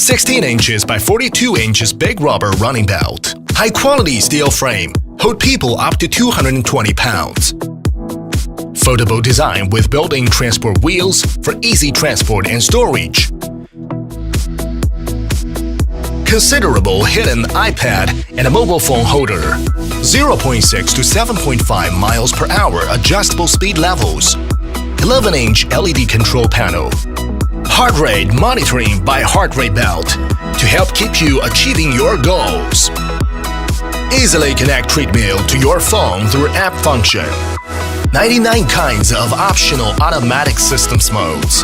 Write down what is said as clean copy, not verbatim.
16 inches by 42 inches big rubber running belt. High-quality steel frame. Hold people up to 220 pounds. Foldable design with built-in transport wheels for easy transport and storage. Considerable hidden iPad and a mobile phone holder. 0.6 to 7.5 miles per hour adjustable speed levels. 11-inch LED control panel. Heart rate monitoring by heart rate belt to help keep you achieving your goals. Easily connect Treadmill to your phone through app function. 99 kinds of optional automatic systems modes.